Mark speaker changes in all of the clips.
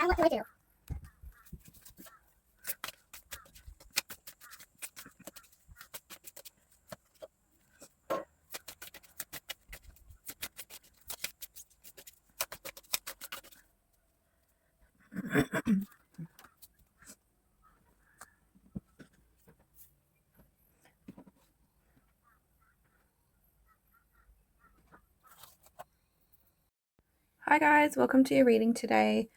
Speaker 1: Now what do I do?
Speaker 2: Hi guys, welcome to your reading today.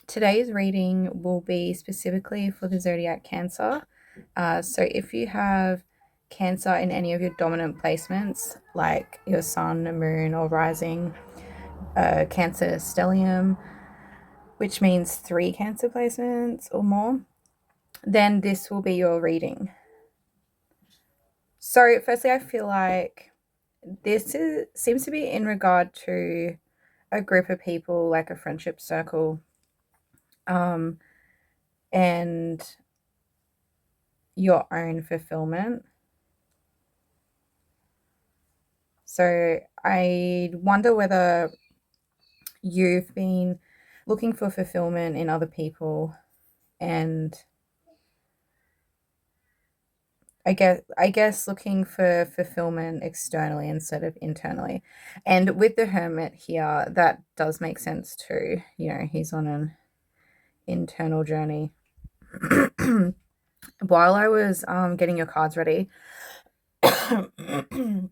Speaker 2: Today's reading will be specifically for the Zodiac Cancer. So if you have Cancer in any of your dominant placements, like your Sun, Moon, or Rising, Cancer stellium, which means 3 Cancer placements or more, then this will be your reading. So firstly, I feel like seems to be in regard to a group of people, like a friendship circle, and your own fulfillment. So I wonder whether you've been looking for fulfillment in other people, and I guess looking for fulfillment externally instead of internally. And with the Hermit here, that does make sense too. You know, he's on an internal journey. While I was getting your cards ready, I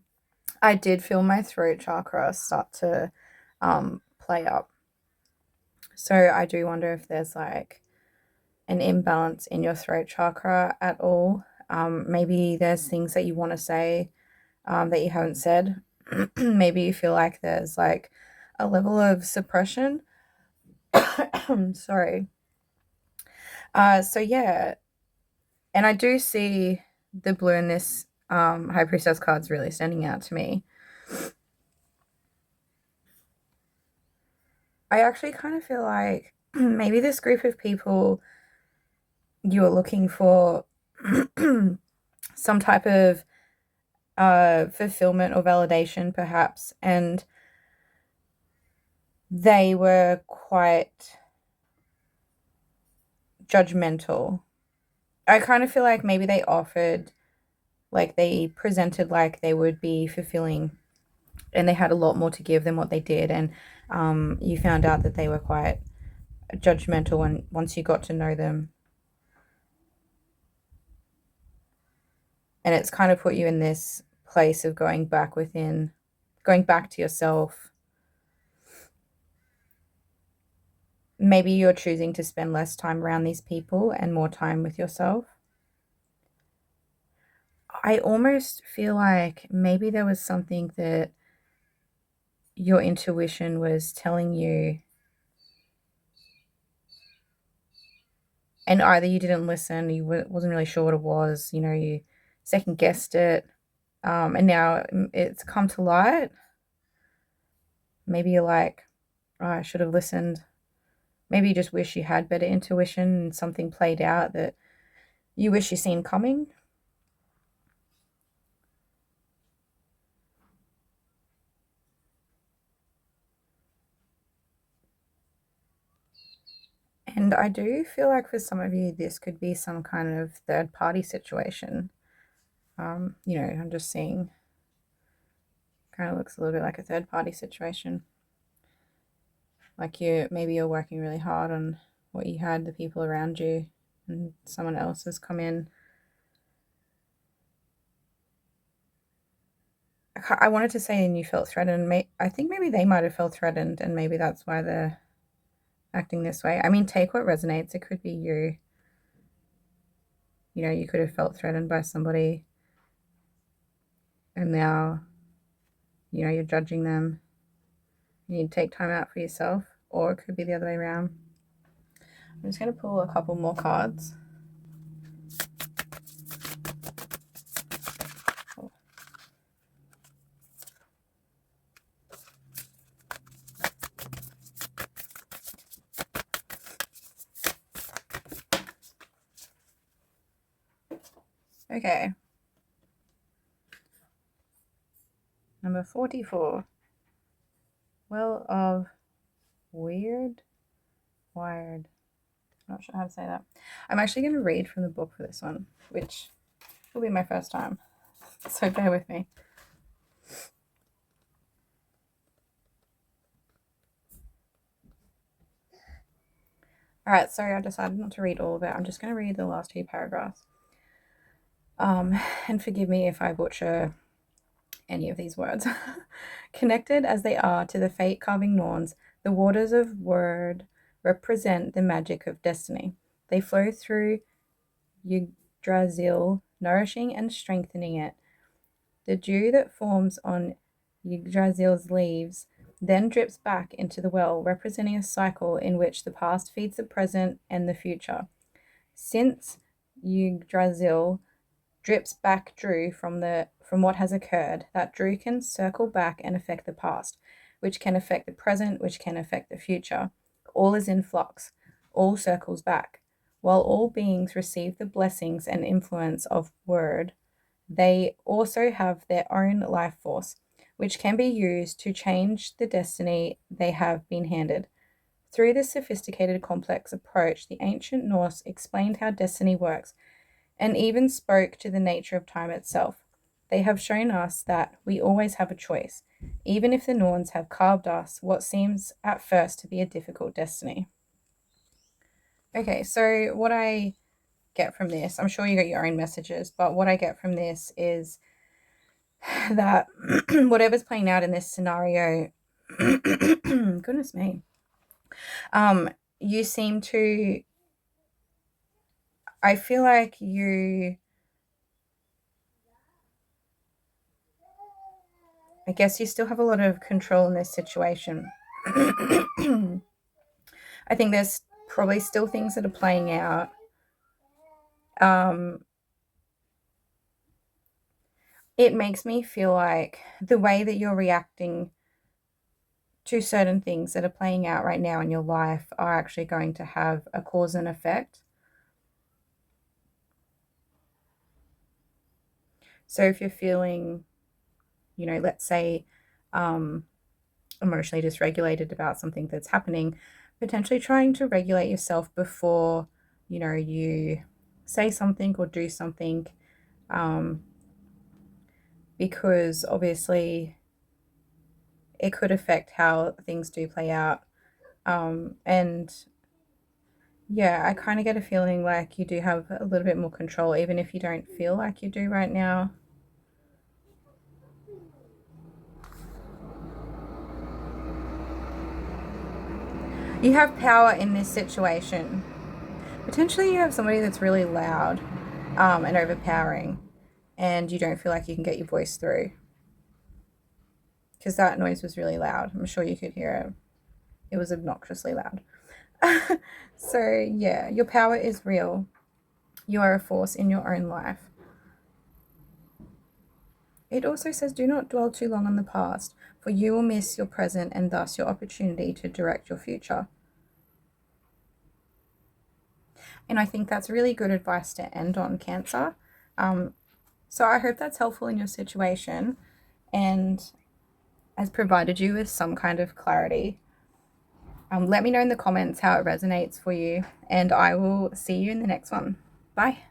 Speaker 2: did feel my throat chakra start to play up. So I do wonder if there's like an imbalance in your throat chakra at all. Maybe there's things that you want to say that you haven't said. Maybe you feel like there's like a level of suppression. Sorry. So yeah, and I do see the blue in this High Priestess card's really standing out to me. I actually kind of feel like maybe this group of people, you are looking for some type of fulfillment or validation, perhaps, and they were quite judgmental. I kind of feel like maybe they offered, like they presented like they would be fulfilling, and they had a lot more to give than what they did, and you found out that they were quite judgmental when once you got to know them. And it's kind of put you in this place of going back within, going back to yourself. Maybe you're choosing to spend less time around these people and more time with yourself. I almost feel like maybe there was something that your intuition was telling you, and either you didn't listen, you wasn't really sure what it was, you know, you second guessed it, and now it's come to light. Maybe you're like, oh, I should have listened. Maybe you just wish you had better intuition and something played out that you wish you seen coming. And I do feel like for some of you, this could be some kind of third party situation. You know, I'm just seeing, kind of looks a little bit like a third party situation. Like maybe you're working really hard on what you had, the people around you, and someone else has come in. I wanted to say, and you felt threatened. I think maybe they might have felt threatened, and maybe that's why they're acting this way. I mean, take what resonates. It could be you. You know, you could have felt threatened by somebody, and now, you know, you're judging them. You need to take time out for yourself, or it could be the other way around. I'm just going to pull a couple more cards. Okay. Number 44. Well of weird wired. I'm not sure how to say that. I'm actually going to read from the book for this one, which will be my first time. So bear with me. Alright, sorry, I decided not to read all of it. I'm just going to read the last 2 paragraphs. And forgive me if I butcher any of these words. Connected as they are to the fate-carving Norns, the waters of word represent the magic of destiny. They flow through Yggdrasil, nourishing and strengthening it. The dew that forms on Yggdrasil's leaves then drips back into the well, representing a cycle in which the past feeds the present and the future. Since Yggdrasil drips back dew from what has occurred, that dew can circle back and affect the past, which can affect the present, which can affect the future. All is in flux, all circles back. While all beings receive the blessings and influence of word, they also have their own life force, which can be used to change the destiny they have been handed. Through this sophisticated, complex approach, the ancient Norse explained how destiny works and even spoke to the nature of time itself. They have shown us that we always have a choice, even if the Norns have carved us what seems at first to be a difficult destiny. Okay, so what I get from this, I'm sure you got your own messages, but what I get from this is that whatever's playing out in this scenario, goodness me, you seem to, I feel like I guess you still have a lot of control in this situation. I think there's probably still things that are playing out. It makes me feel like the way that you're reacting to certain things that are playing out right now in your life are actually going to have a cause and effect. So if you're feeling, let's say, emotionally dysregulated about something that's happening, potentially trying to regulate yourself before, you say something or do something, because obviously it could affect how things do play out. And yeah, I kind of get a feeling like you do have a little bit more control, even if you don't feel like you do right now. You have power in this situation. Potentially you have somebody that's really loud and overpowering, and you don't feel like you can get your voice through. Because that noise was really loud. I'm sure you could hear it. It was obnoxiously loud. So yeah, your power is real. You are a force in your own life. It also says, do not dwell too long on the past, for you will miss your present and thus your opportunity to direct your future. And I think that's really good advice to end on, Cancer. So I hope that's helpful in your situation and has provided you with some kind of clarity. Let me know in the comments how it resonates for you, and I will see you in the next one. Bye.